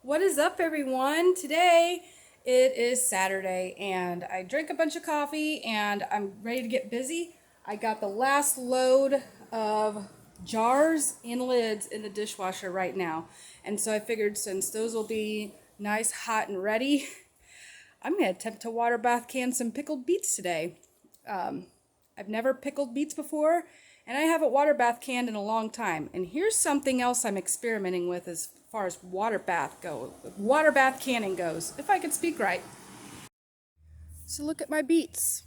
What is up, everyone? Today it is Saturday, and I drank a bunch of coffee and I'm ready to get busy. I got the last load of jars and lids in the dishwasher right now, and so I figured since those will be nice, hot, and ready, I'm going to attempt to water bath can some pickled beets today. I've never pickled beets before, and I haven't water bath canned in a long time. And here's something else I'm experimenting with as far as water bath canning goes, if I could speak right. So look at my beets.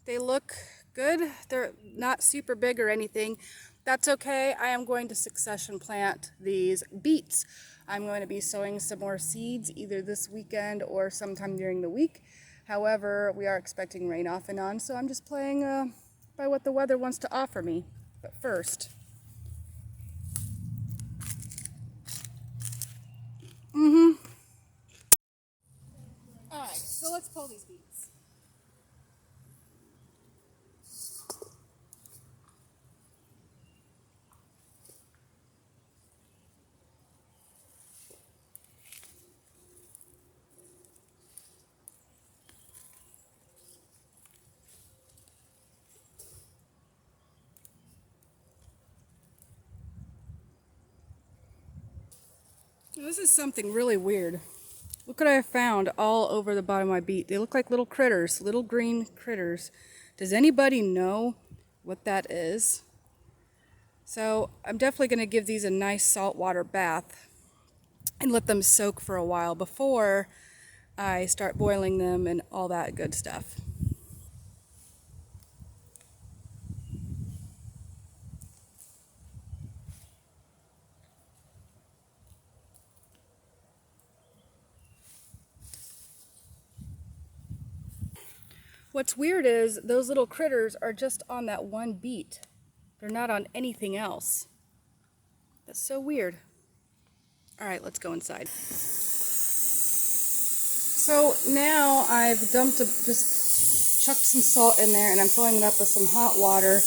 They look good. They're not super big or anything. That's okay. I am going to succession plant these beets. I'm going to be sowing some more seeds either this weekend or sometime during the week. However, we are expecting rain off and on, so I'm just playing by what the weather wants to offer me. But first, all right, so let's pull these beets. This is something really weird. Look what I found all over the bottom of my beet. They look like little critters, little green critters. Does anybody know what that is? So I'm definitely going to give these a nice saltwater bath and let them soak for a while before I start boiling them and all that good stuff. What's weird is those little critters are just on that one beet. They're not on anything else. That's so weird. All right, let's go inside. So now I've just chucked some salt in there, and I'm filling it up with some hot water.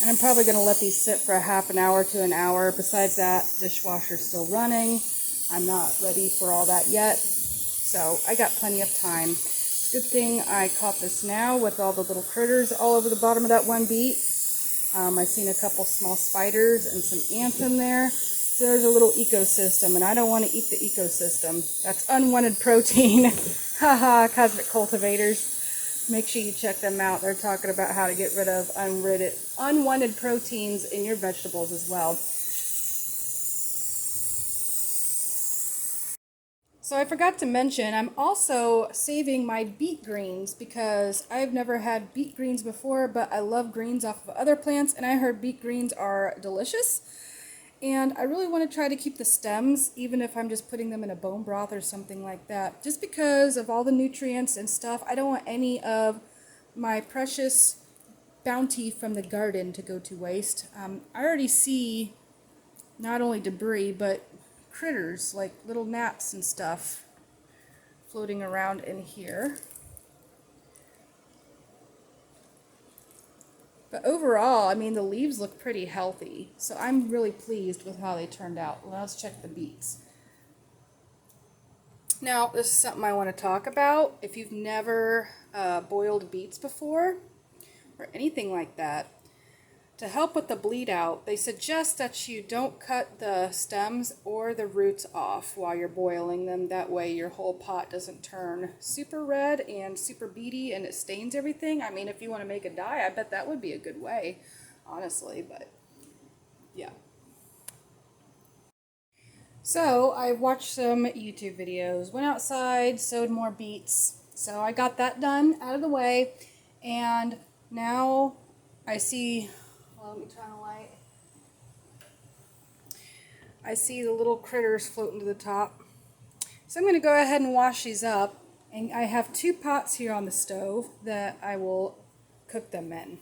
And I'm probably going to let these sit for a half an hour to an hour. Besides that, dishwasher's still running. I'm not ready for all that yet. So I got plenty of time. Good thing I caught this now with all the little critters all over the bottom of that one beet. I've seen a couple small spiders and some ants in there. So there's a little ecosystem, and I don't want to eat the ecosystem. That's unwanted protein. Haha, cosmic cultivators. Make sure you check them out. They're talking about how to get rid of unwanted proteins in your vegetables as well. So I forgot to mention, I'm also saving my beet greens because I've never had beet greens before, but I love greens off of other plants, and I heard beet greens are delicious. And I really want to try to keep the stems, even if I'm just putting them in a bone broth or something like that. Just because of all the nutrients and stuff, I don't want any of my precious bounty from the garden to go to waste. I already see not only debris, but critters, like little gnats and stuff, floating around in here. But overall, I mean, the leaves look pretty healthy, so I'm really pleased with how they turned out. Well, let's check the beets. Now, this is something I want to talk about. If you've never boiled beets before, or anything like that, to help with the bleed out, they suggest that you don't cut the stems or the roots off while you're boiling them. That way your whole pot doesn't turn super red and super beady and it stains everything. I mean, if you want to make a dye, I bet that would be a good way, honestly, but yeah. So I watched some YouTube videos, went outside, sowed more beets. So I got that done, out of the way, and now I see, well, let me turn the light. I see the little critters floating to the top. So I'm going to go ahead and wash these up, and I have 2 pots here on the stove that I will cook them in.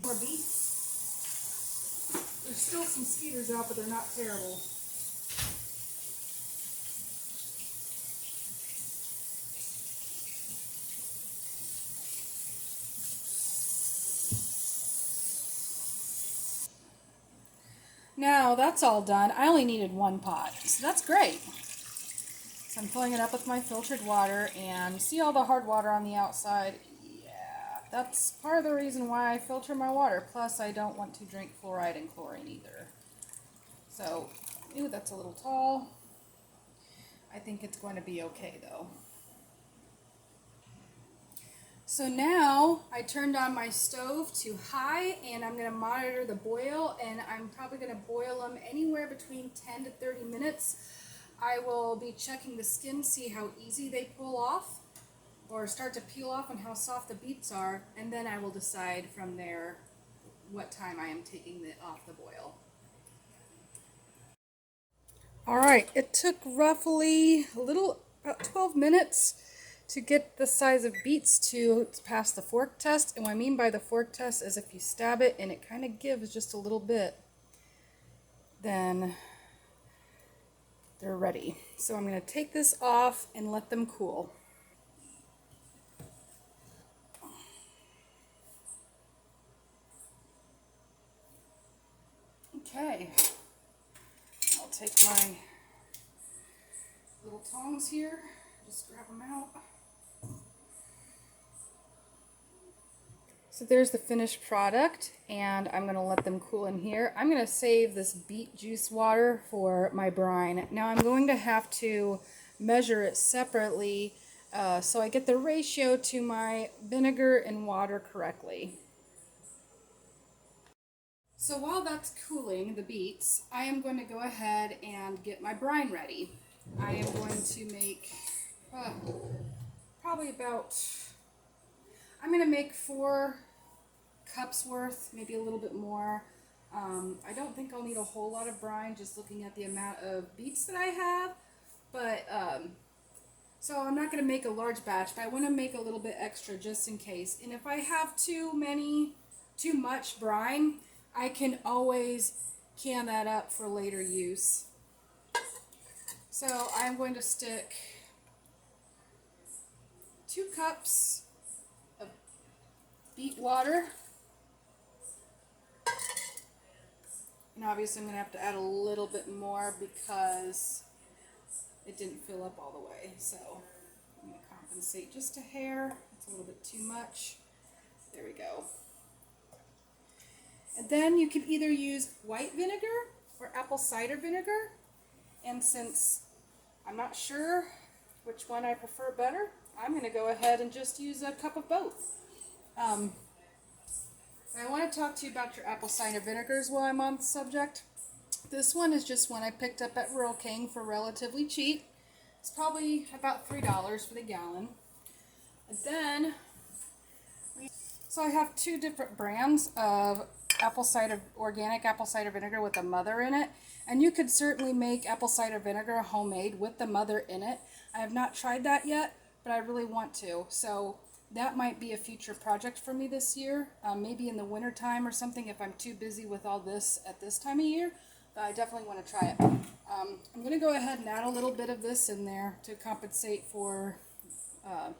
More beets. There's still some mosquitoes out, but they're not terrible. Now that's all done. I only needed 1 pot, so that's great. So I'm filling it up with my filtered water, and see all the hard water on the outside? Yeah, that's part of the reason why I filter my water. Plus, I don't want to drink fluoride and chlorine either. So, ooh, that's a little tall. I think it's going to be okay though. So now I turned on my stove to high, and I'm going to monitor the boil, and I'm probably going to boil them anywhere between 10 to 30 minutes. I will be checking the skin, see how easy they pull off or start to peel off and how soft the beets are, and then I will decide from there what time I am taking it off the boil. Alright, it took roughly about 12 minutes to get the size of beets to pass the fork test. And what I mean by the fork test is if you stab it and it kind of gives just a little bit, then they're ready. So I'm going to take this off and let them cool. Okay, I'll take my little tongs here, just grab them out. So there's the finished product, and I'm going to let them cool in here. I'm going to save this beet juice water for my brine. Now I'm going to have to measure it separately so I get the ratio to my vinegar and water correctly. So while that's cooling, the beets, I am going to go ahead and get my brine ready. I am going to make probably about, I'm going to make 4 cups worth, maybe a little bit more. I don't think I'll need a whole lot of brine just looking at the amount of beets that I have, but so I'm not going to make a large batch, but I want to make a little bit extra just in case. And if I have too much brine, I can always can that up for later use. So I'm going to stick 2 cups of beet water. And obviously I'm going to have to add a little bit more because it didn't fill up all the way. So I'm going to compensate just a hair. It's a little bit too much. There we go. And then you can either use white vinegar or apple cider vinegar. And since I'm not sure which one I prefer better, I'm going to go ahead and just use a cup of both. I want to talk to you about your apple cider vinegars while I'm on the subject. This one is just one I picked up at Rural King for relatively cheap. It's probably about $3 for the gallon. And then, so I have 2 different brands of organic apple cider vinegar with a mother in it. And you could certainly make apple cider vinegar homemade with the mother in it. I have not tried that yet, but I really want to. So that might be a future project for me this year. Maybe in the winter time or something if I'm too busy with all this at this time of year. But I definitely want to try it. I'm going to go ahead and add a little bit of this in there to compensate for, I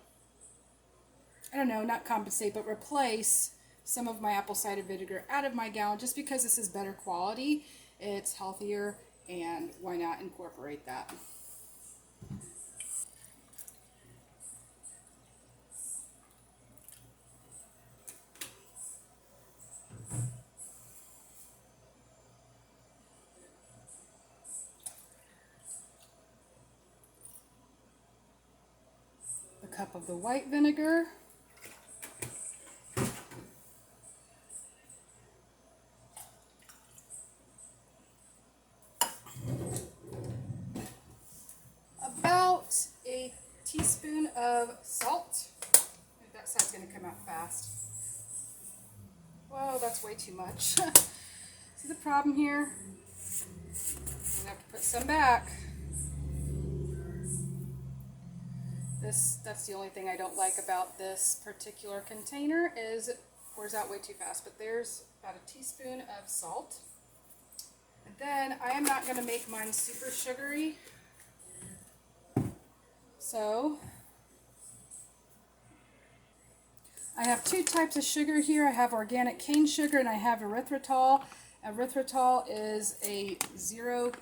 don't know, not compensate, but replace some of my apple cider vinegar out of my gallon just because this is better quality. It's healthier, and why not incorporate that? A cup of the white vinegar. About a teaspoon of salt. That side's going to come out fast. Whoa, that's way too much. See the problem here? I'm going to have to put some back. That's the only thing I don't like about this particular container is it pours out way too fast. But there's about a teaspoon of salt. And then I am not going to make mine super sugary. So I have 2 types of sugar here. I have organic cane sugar and I have erythritol. Erythritol is a 0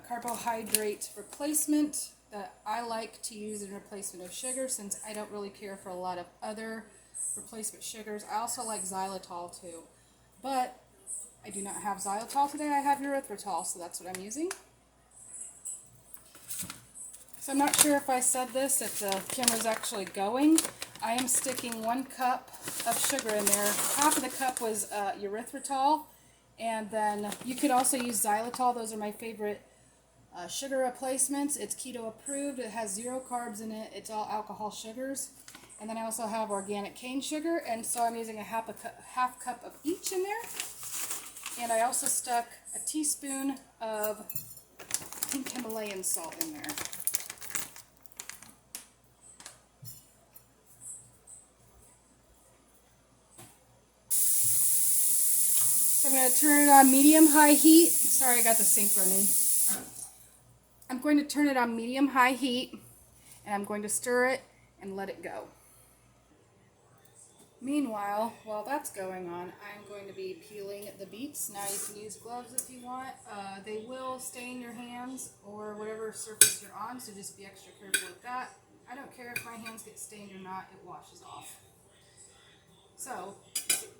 carbohydrate replacement that I like to use in replacement of sugar, since I don't really care for a lot of other replacement sugars. I also like xylitol too, but I do not have xylitol today. I have erythritol, so that's what I'm using. So I'm not sure if I said this, if the camera's actually going. I am sticking 1 cup of sugar in there. Half of the cup was erythritol, and then you could also use xylitol. Those are my favorite sugar replacements. It's keto approved. It has 0 carbs in it. It's all alcohol sugars. And then I also have organic cane sugar, and so I'm using a half cup of each in there. And I also stuck a teaspoon of pink Himalayan salt in there. So I'm going to turn it on medium-high heat. Sorry, I got the sink running. I'm going to turn it on medium-high heat, and I'm going to stir it and let it go. Meanwhile, while that's going on, I'm going to be peeling the beets. Now you can use gloves if you want. They will stain your hands or whatever surface you're on, so just be extra careful with that. I don't care if my hands get stained or not, it washes off. So,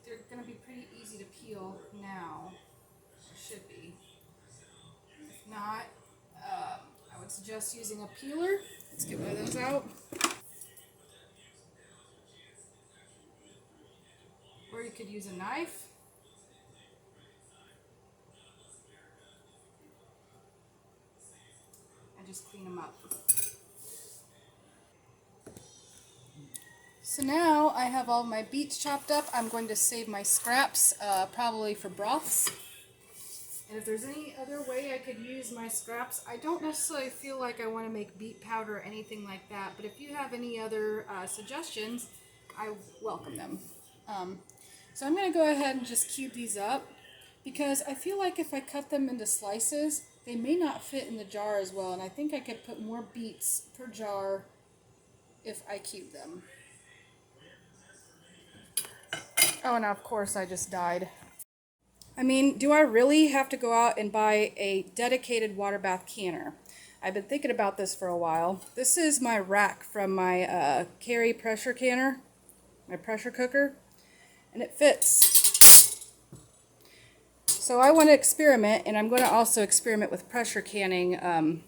they're going to be pretty easy to peel now, or should be. If not, I would suggest using a peeler. Let's get one of those out. Or you could use a knife. And just clean them up. So now I have all my beets chopped up. I'm going to save my scraps, probably for broths. And if there's any other way I could use my scraps, I don't necessarily feel like I want to make beet powder or anything like that, but if you have any other suggestions, I welcome them. So I'm going to go ahead and just cube these up, because I feel like if I cut them into slices, they may not fit in the jar as well, and I think I could put more beets per jar if I cube them. Oh, and of course I just died. I mean, do I really have to go out and buy a dedicated water bath canner? I've been thinking about this for a while. This is my rack from my Carry pressure canner, my pressure cooker, and it fits. So I want to experiment, and I'm going to also experiment with pressure canning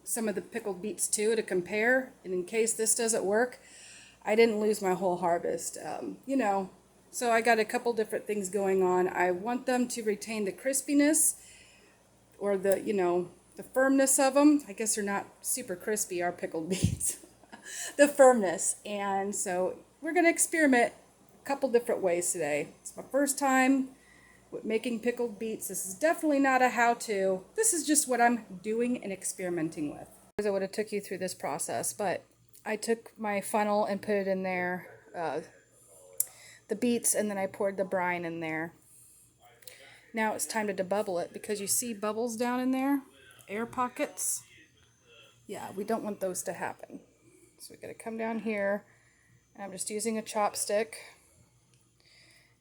some of the pickled beets too, to compare, and in case this doesn't work, I didn't lose my whole harvest, you know. So I got a couple different things going on. I want them to retain the crispiness, or the, you know, the firmness of them. I guess they're not super crispy, our pickled beets. The firmness. And so we're going to experiment a couple different ways today. It's my first time with making pickled beets. This is definitely not a how-to. This is just what I'm doing and experimenting with. I would have took you through this process, but I took my funnel and put it in there, the beets, and then I poured the brine in there. Now it's time to debubble it, because you see bubbles down in there, air pockets. Yeah, we don't want those to happen. So we got to come down here, and I'm just using a chopstick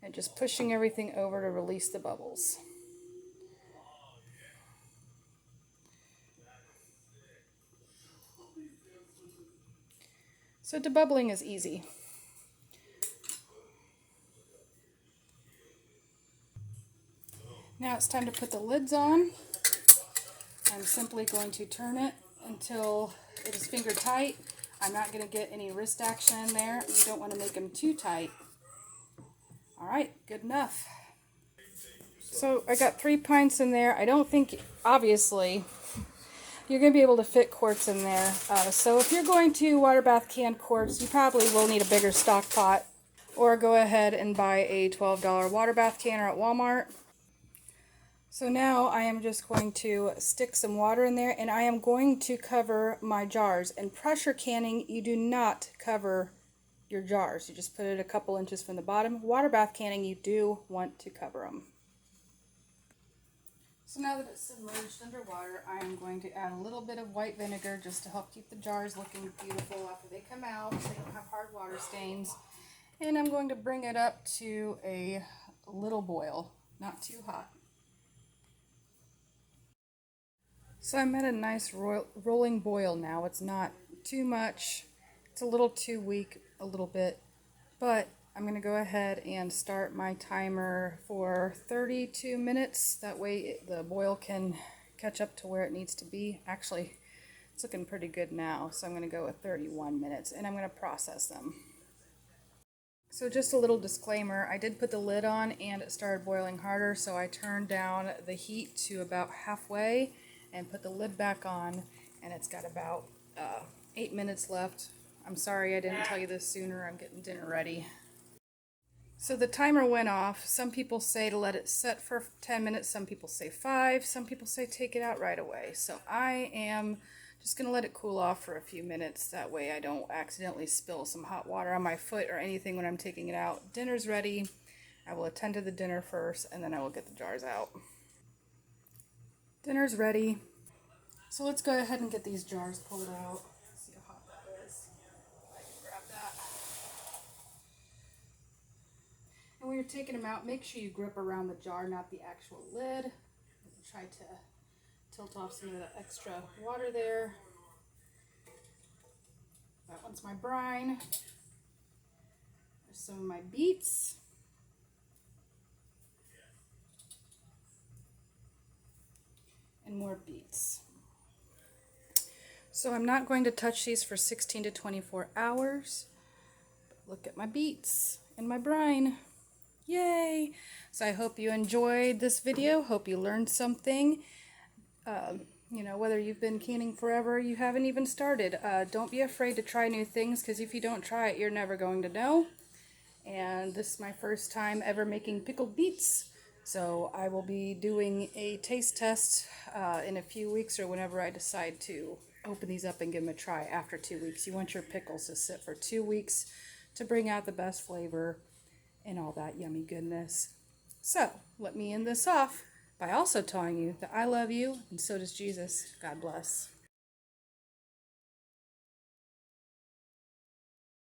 and just pushing everything over to release the bubbles. So debubbling is easy. Now it's time to put the lids on. I'm simply going to turn it until it is finger tight. I'm not going to get any wrist action in there. You don't want to make them too tight. Alright, good enough. So I got 3 pints in there. I don't think, obviously, you're going to be able to fit quarts in there. So if you're going to water bath can quarts, you probably will need a bigger stock pot. Or go ahead and buy a $12 water bath canner at Walmart. So now I am just going to stick some water in there, and I am going to cover my jars. In pressure canning, you do not cover your jars. You just put it a couple inches from the bottom. Water bath canning, you do want to cover them. So now that it's submerged underwater, I am going to add a little bit of white vinegar just to help keep the jars looking beautiful after they come out, so they don't have hard water stains. And I'm going to bring it up to a little boil, not too hot. So I'm at a nice rolling boil now. It's not too much. It's a little too weak, a little bit. But I'm going to go ahead and start my timer for 32 minutes. That way the boil can catch up to where it needs to be. Actually, it's looking pretty good now. So I'm going to go with 31 minutes and I'm going to process them. So just a little disclaimer, I did put the lid on and it started boiling harder, so I turned down the heat to about halfway and put the lid back on, and it's got about 8 minutes left. I'm sorry I didn't tell you this sooner. I'm getting dinner ready. So the timer went off. Some people say to let it set for 10 minutes, some people say 5, some people say take it out right away. So I am just going to let it cool off for a few minutes. That way I don't accidentally spill some hot water on my foot or anything when I'm taking it out. Dinner's ready. I will attend to the dinner first and then I will get the jars out. Dinner's ready. So let's go ahead and get these jars pulled out. See how hot that is. I can grab that. And when you're taking them out, make sure you grip around the jar, not the actual lid. Try to tilt off some of the extra water there. That one's my brine. There's some of my beets. And more beets. So I'm not going to touch these for 16 to 24 hours. But look at my beets and my brine. Yay! So I hope you enjoyed this video. Hope you learned something. You know, whether you've been canning forever, you haven't even started. Don't be afraid to try new things, because if you don't try it, you're never going to know. And this is my first time ever making pickled beets. So I will be doing a taste test in a few weeks, or whenever I decide to open these up and give them a try after 2 weeks. You want your pickles to sit for 2 weeks to bring out the best flavor and all that yummy goodness. So let me end this off by also telling you that I love you, and so does Jesus. God bless.